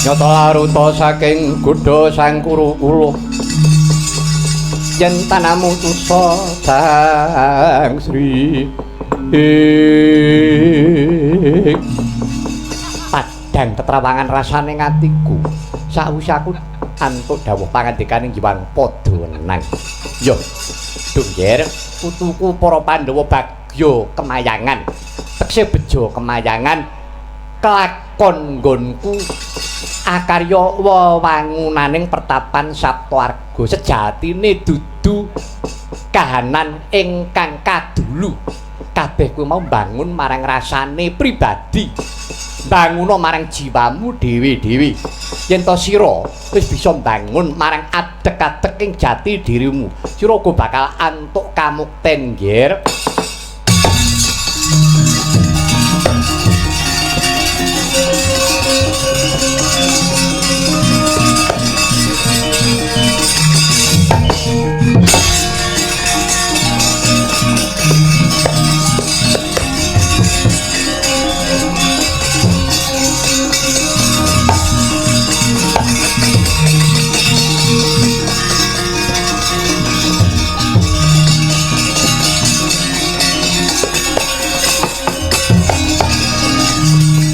Nyata laruta saking Gudha Sang Kuru-kulu yen tanamu tusa Sang Sri padang tetrawangan rasane ngatiku sawise aku antuk dawuh pangandikaning Hyang Padawenang. Yo, Dungger, putuku para Pandhawa bagya kemayangan. Tekse bejo kemayangan kelakon nggonku akarya wewangunaning pertapan Saptawarga sejatine dudu kahanan ingkang kadulu. Kabeh kuwi mau mbangun marang rasane pribadi. Banguno marang jiwamu dhewe-dhewe. Yen to sira wis bisa mbangun marang adek-adek ing jati dirimu, sira uga bakal antuk kamukten, Nggir.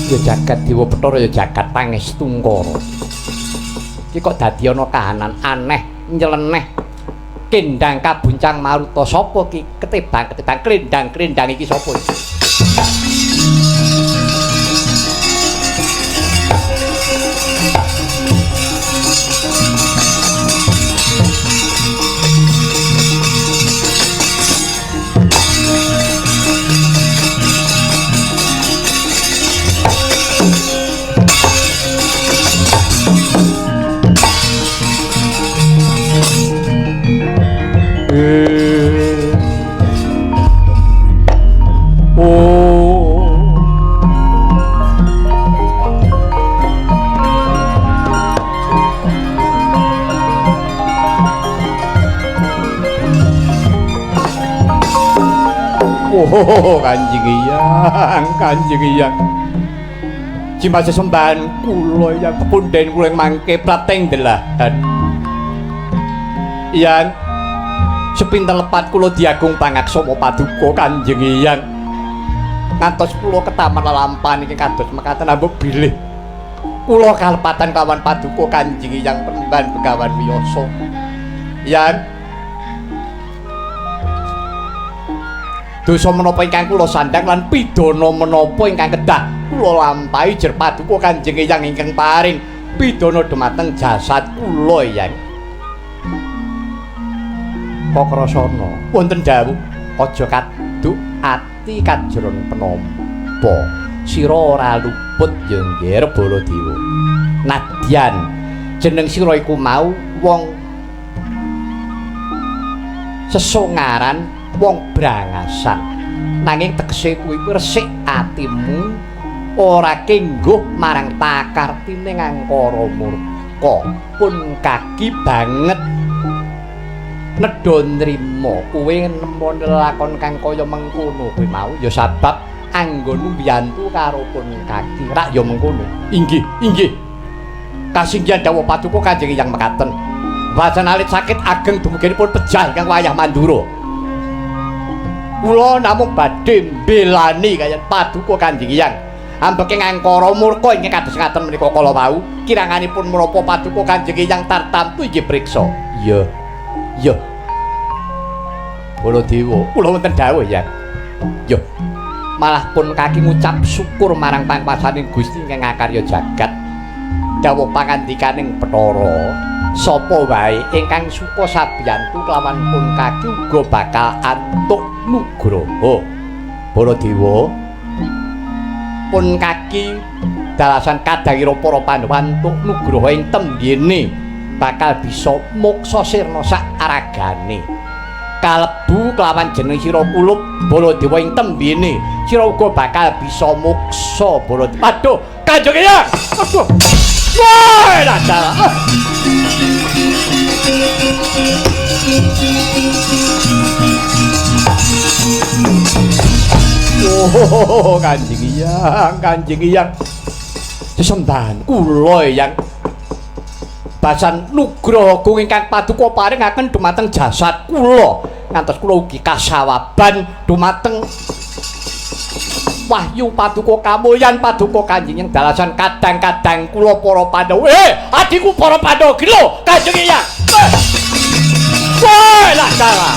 Ya jagat Dewa Bathara ya jagat Pangestungkara. Iki kok dadi ana kahanan aneh nyeleneh kendang kabuncang maruta sapa ki ketibang-ketibang klendang-klendang iki sapa iki? Oh, Kanjeng Hyang. Jimat sesembahan kula yang kepunden kula mangke prateng delahan. Hyang, sepinten lepat kula diagung pangaksama paduka Kanjeng Hyang. Ngantos kula ketaman lelampahan iki kados mekaten ambek bilih. Kula kalepatan kawan paduka Kanjeng Hyang penemban Begawan Wiyasa. Hyang, dosa menapa ingkang kula sandhang lan pidana menapa ingkang kedah kula lampahi jer paduka Kanjeng Hyang ingkang paring pidana dumateng jasad kula, Hyang. Kakrasana wonten dawuh aja kaduk ati kajron penampa sira ora luput ya nggih Baladewa. Nadyan jeneng sira iku mau wong sesongaran, wong brangasan, nanging tegese kuwi resik atimu ora kengguh marang pakartine ngangkara murka pun kaki banget nedha nrimo kowe nemoni lakon kang kaya mengkono kuwi mau ya sabab anggonmu mbiyantu karo pun kaki rak ya mengkono. Inggih kasinggihan dawuh paduka Kanjeng Hyang mekaten wajan alit sakit ageng dumuginipun pejah ingkang wayah mandura. Kula namung badhe mbelani kaya paduka Kanjeng Hyang ambeke ngangkara murka ingkang kados ngaten menika kala wau kiranganipun menapa paduka Kanjeng Hyang tartamtu inggih priksa. Ya Baladewa kula wonten dawuh, Hyang. Ya malah pun kaki ngucap syukur marang pangwasaning Gusti ingkang ngakarya jagat. Dawuh pangandikaning Bathara, sapa wae ingkang suka sabiyantu kelawan pun kaki uga bakal antuk nugraha. Baladewa pun kaki dalasan kadhangira para Pandhawa antuk nugraha ing tembyene bakal bisa moksa sirna sak aragane. Kalebu kelawan jeneng sira kulup Baladewa ing tembyene sira uga bakal bisa moksa Baladewa. Aduh, Kanjeng Hyang. Aduh. Wah, dadah. Oh, Kanjeng Hyang. Sesembahan kula yang basan nugraha agung ingkang paduka paringaken dumateng jasad kula ngantos kula ugi kasawaban dumateng wahyu paduka kamulyan paduka Kanjeng yang dalasan kadang-kadang kula para Pandhawa adikku para Pandhawa iki lho Kanjeng Hyang woi lah salah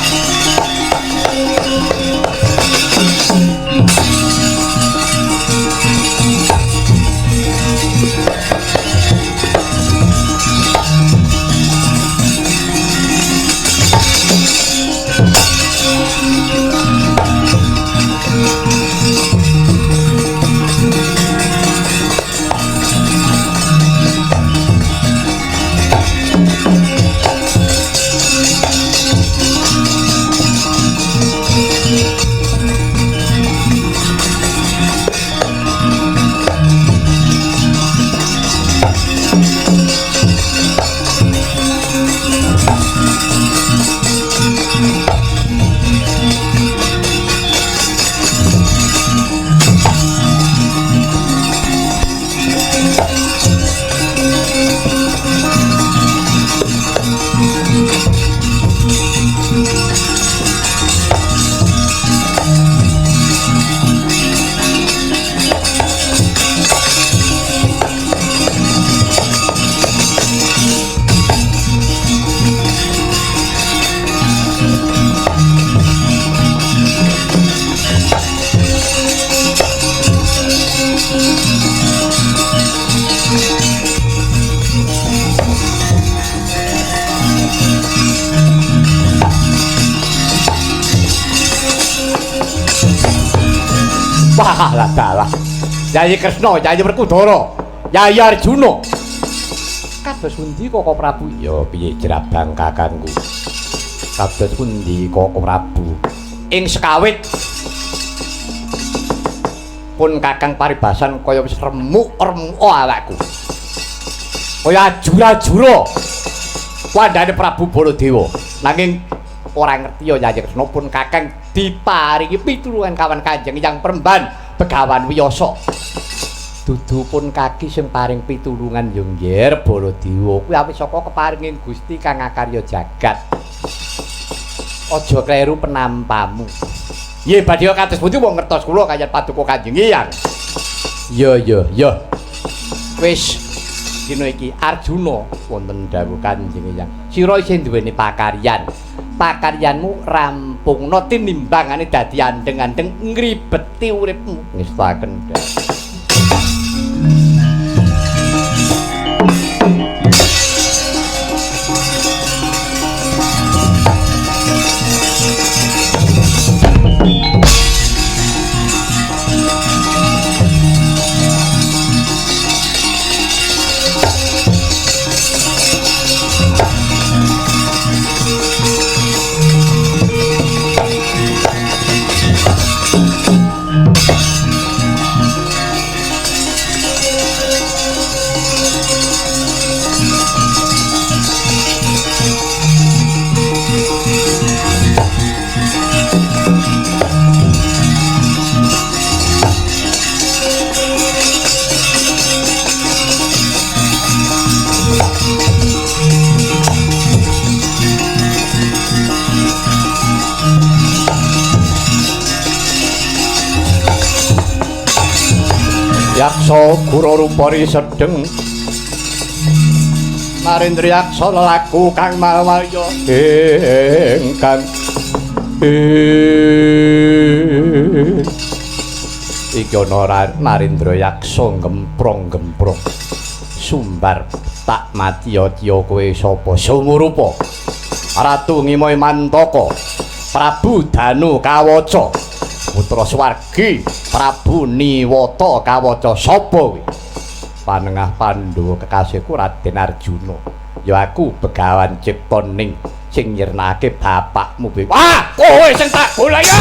wah lah dalah Yayi Kresna, Yayi Werkudara, Yayi Arjuna kados pundi Koko Prabu ya piye jerabang kakangku kados pundi Koko Prabu ing sekawit pun kakang paribasan kaya wis remuk-remuk awakku kaya ajura-ajura wandane Prabu Baladewa nanging ora ngerti ya Yayi Kresna pun kakang diparingi pitulungan kawan Kanjeng yang Peremban Begawan Wiyasa dudu pun kaki sing paring pitulungan yo nggih Baladewa kuwi awit saka keparinging Gusti kang ngakarya jagat aja kleru penampamu nggih badhe kados pundi wong ngertos kula kaya paduka Kanjeng Hyang ya wis dina iki Arjuna wonten dawuh Kanjeng Hyang sira isih duweni pakaryanmu rampungna tinimbangane dadi andeng-andeng ngribeti uripmu ngestaken Yaksa Gura Rupari sedeng Narendra Yaksa lelaku kang malaya ingkang iki ana Narendra Yaksa gemprong-gemprong sumbar tak matiya-tiya kowe sapa sumurupa Ratu Ngimoy Mantaka Prabu Danu Kawaca putra swargi Prabu Niwata Kawaca sapa kuwi panengah Pandhawa kekasihku Raden Arjuna ya aku Begawan Ciptaning sing nyirnake bapakmu wah kowe sing tak golek ya